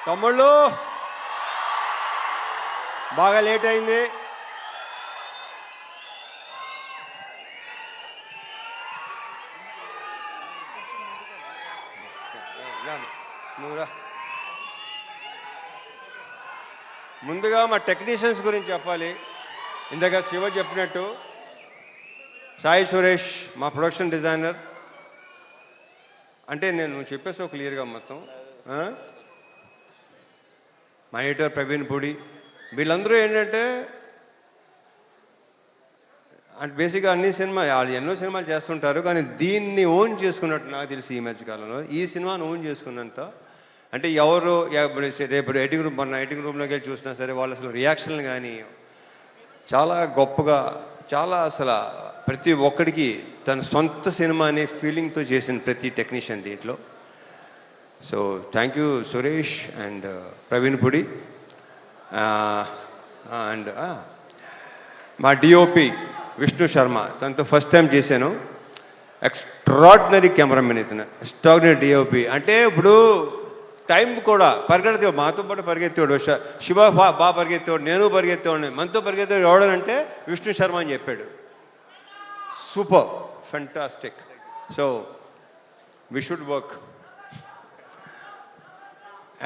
తమ్ముళ్ళు బాగా లేట్ అయింది. నువ్వురా. ముందుగా మా టెక్నీషియన్స్ గురించి చెప్పాలి. ఇందాక శివ చెప్పినట్టు సాయి సురేష్ మా ప్రొడక్షన్ డిజైనర్. అంటే నేను చెప్పేసావు క్లియర్గా మొత్తం. మా ఎడిటర్ ప్రవీణ్ పూడి, వీళ్ళందరూ ఏంటంటే బేసిక్గా అన్ని సినిమాలు వాళ్ళు ఎన్నో సినిమాలు చేస్తుంటారు, కానీ దీన్ని ఓన్ చేసుకున్నట్టు నాకు తెలిసి ఈ మధ్యకాలంలో ఈ సినిమాను ఓన్ చేసుకున్నంత అంటే ఎవరు రేపు ఎడిటింగ్ రూమ్లోకి వెళ్ళి చూసినా సరే వాళ్ళు అసలు రియాక్షన్లు కానీ చాలా గొప్పగా, చాలా అసలు ప్రతి ఒక్కడికి తన సొంత సినిమా అనే ఫీలింగ్తో చేసిన ప్రతి టెక్నీషియన్ దీంట్లో. So thank you Suresh and Praveen Pudi and మా డిఓపి విష్ణు శర్మ, తనతో ఫస్ట్ టైం చేశాను. ఎక్స్ట్రాడినరీ కెమెరామెన్ ఇతను, ఎక్స్ట్రాడినరీ డిఓపి. అంటే ఇప్పుడు టైం కూడా పరిగెత్తేవాడు, మాతో పాటు పరిగెత్తేవాడు. శివ బాగా పరిగెత్తేవాడు, నేను పరిగెత్తేవాడిని. మనతో పరిగెత్తేవాడు ఎవడనంటే విష్ణు శర్మ అని చెప్పాడు. Super, fantastic. So we should work.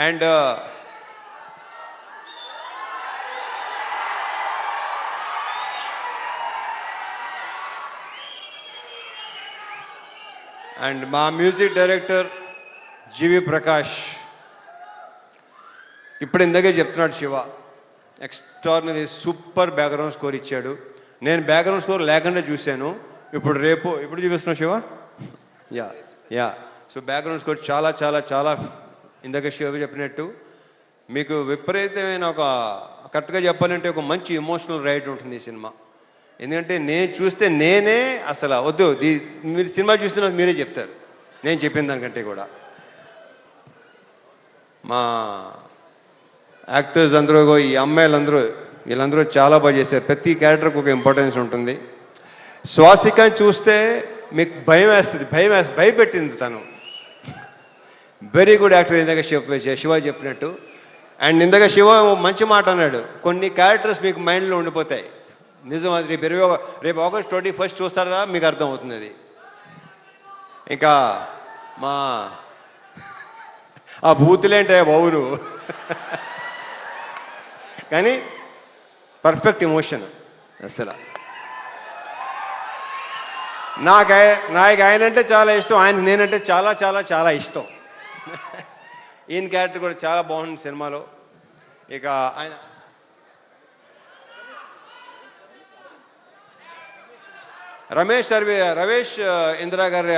And and మా మ్యూజిక్ డైరెక్టర్ జీవి ప్రకాష్. ఇప్పుడు ఇందాకే చెప్తున్నాడు Siva, extraordinary super background score ఇచ్చాడు. నేను బ్యాక్గ్రౌండ్ స్కోర్ లేకుండా చూశాను. ఇప్పుడు చూపిస్తున్నావు Siva. Yeah so background score చాలా చాలా చాలా ఇందాక శివ చెప్పినట్టు మీకు విపరీతమైన ఒక, కరెక్ట్గా చెప్పాలంటే ఒక మంచి ఎమోషనల్ రైడ్ ఉంటుంది ఈ సినిమా. ఎందుకంటే నేను చూస్తే నేనే అసలు వద్దు, మీరు సినిమా చూస్తున్నారు మీరే చెప్తారు నేను చెప్పిన దానికంటే కూడా. మా యాక్టర్స్ అందరూ, ఈ అమ్మాయిలందరూ, వీళ్ళందరూ చాలా బాగా చేశారు. ప్రతి క్యారెక్టర్కి ఒక ఇంపార్టెన్స్ ఉంటుంది. శ్వాసికని చూస్తే మీకు భయం వేస్తుంది, భయపెట్టింది తను. వెరీ గుడ్ యాక్టర్ ఇందాక శివ చెప్పినట్టు. అండ్ ఇందాక శివ మంచి మాట అన్నాడు, కొన్ని క్యారెక్టర్స్ మీకు మైండ్లో ఉండిపోతాయి. నిజం, అది రేపు ఆగస్ట్ 21 చూస్తారా మీకు అర్థమవుతుంది అది. ఇంకా మా ఆ బూతులేంటే బాబులు కానీ పర్ఫెక్ట్ ఎమోషన్ అసలు. నాకు ఆయన అంటే చాలా ఇష్టం, ఆయన నేనంటే చాలా చాలా చాలా ఇష్టం. ఈయన క్యారెక్టర్ కూడా చాలా బాగుంది సినిమాలో. ఇక ఆయన రమేష్ ఇందిరా గారి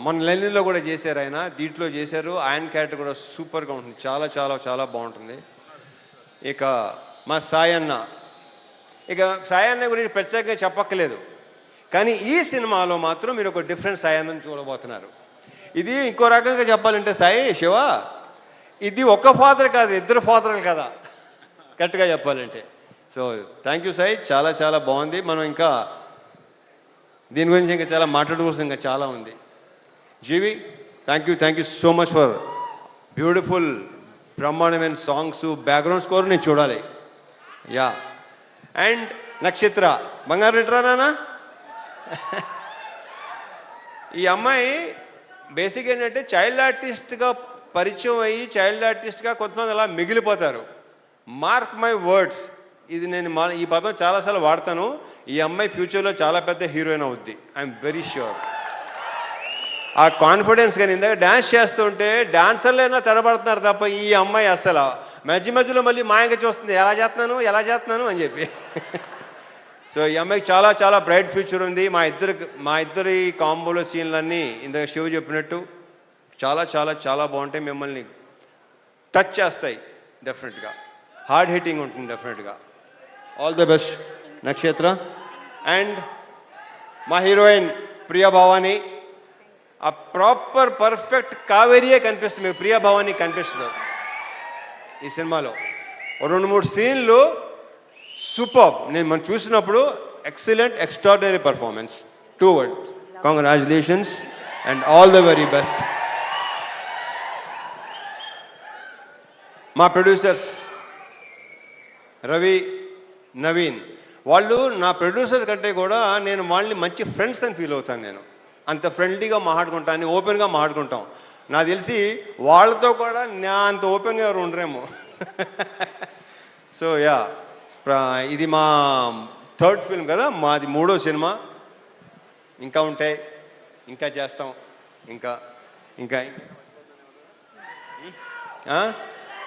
మన లెనిన్లో కూడా చేశారు, ఆయన దీంట్లో చేశారు. ఆయన క్యారెక్టర్ కూడా సూపర్గా ఉంటుంది, చాలా చాలా చాలా బాగుంటుంది. ఇక మా సాయన్న గురించి ప్రత్యేకంగా చెప్పక్కలేదు, కానీ ఈ సినిమాలో మాత్రం మీరు ఒక డిఫరెంట్ సాయన్నని చూడబోతున్నారు. ఇది ఇంకో రకంగా చెప్పాలంటే శివ, ఇది ఒక ఫాదర్ కాదు, ఇద్దరు ఫాదర్లు కదా కరెక్ట్గా చెప్పాలంటే. సో థ్యాంక్ యూ సాయి, చాలా చాలా బాగుంది. మనం ఇంకా దీని గురించి ఇంకా చాలా మాట్లాడుకోవాల్సి ఇంకా చాలా ఉంది. G V, thank you so much for beautiful బ్రహ్మాండమైన సాంగ్స్, బ్యాక్గ్రౌండ్ స్కోర్ నేను చూడాలి. యా అండ్ నక్షత్ర బంగారు రిటరానా. ఈ అమ్మాయి బేసిక్ ఏంటంటే చైల్డ్ ఆర్టిస్ట్గా పరిచయం అయ్యి చైల్డ్ ఆర్టిస్ట్గా కొంతమంది అలా మిగిలిపోతారు. మార్క్ మై వర్డ్స్, ఇది నేను ఈ పదం చాలాసార్లు వాడతాను. ఈ అమ్మాయి ఫ్యూచర్లో చాలా పెద్ద హీరోయిన్ అవుద్ది, ఐఎమ్ వెరీ ష్యూర్. ఆ కాన్ఫిడెన్స్ కానీ ఇందాక డ్యాన్స్ చేస్తుంటే డాన్సర్లైనా తడబడుతున్నారు తప్ప ఈ అమ్మాయి అసలు మధ్యలో మళ్ళీ మాయంగా చూస్తుంది, ఎలా చేస్తున్నాను అని చెప్పి. సో ఈ అమ్మాయికి చాలా చాలా బ్రైట్ ఫ్యూచర్ ఉంది. మా ఇద్దరి కాంబోలో సీన్లన్నీ ఇందాక శివ చెప్పినట్టు చాలా చాలా చాలా బాగుంటాయి, మిమ్మల్ని టచ్ చేస్తాయి డెఫినెట్గా, హార్డ్ హిట్టింగ్ ఉంటుంది డెఫినెట్గా. ఆల్ ది బెస్ట్ నక్షత్ర. అండ్ మా హీరోయిన్ ప్రియా భవాని, ఆ ప్రాపర్ పర్ఫెక్ట్ కావేరియే కనిపిస్తుంది మీకు, ప్రియా భవాని కనిపిస్తుంది ఈ సినిమాలో. 2-3 సీన్లు సూపర్, మనం చూసినప్పుడు excellent, extraordinary performance. 2 words, congratulations and all the very best. మా ప్రొడ్యూసర్స్ రవి, నవీన్, వాళ్ళు నా ప్రొడ్యూసర్ కంటే కూడా నేను వాళ్ళని మంచి ఫ్రెండ్స్ అని ఫీల్ అవుతాను. నేను అంత ఫ్రెండ్లీగా మాట్లాడుకుంటాను, ఓపెన్గా మాట్లాడుకుంటాం. నాకు తెలిసి వాళ్ళతో కూడా నా అంత ఓపెన్గా ఎవరు ఉండరేమో. సో యా, ఇది మా థర్డ్ ఫిల్మ్ కదా, మాది 3వ సినిమా. ఇంకా ఉంటాయి, ఇంకా చేస్తాం, ఇంకా ఇంకా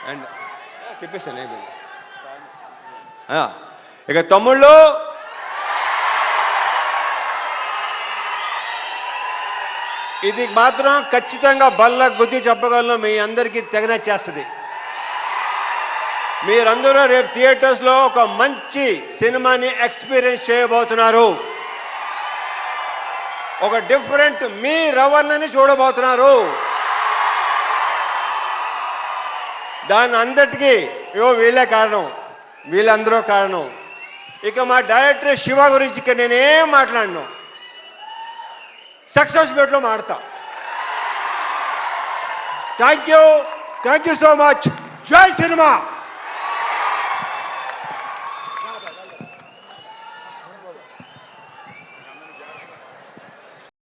అండ్ చెప్పేస్తాను అయిపోయింది. ఇక తమ్ముళ్ళు, ఇది మాత్రం ఖచ్చితంగా బల్ల గుద్ది చెప్పగలను, మీ అందరికీ తెగన చేస్తుంది. మీరందరూ రేపు థియేటర్స్లో ఒక మంచి సినిమాని ఎక్స్పీరియన్స్ చేయబోతున్నారు. ఒక డిఫరెంట్ మీ రవణని చూడబోతున్నారు. దాని అందరికీ వీళ్ళే కారణం, వీళ్ళందరూ కారణం. ఇక మా డైరెక్టర్ శివ గురించి ఇక నేనేం మాట్లాడను, సక్సెస్ మీట్లో మాడతా. Thank you so much. జై సినిమా.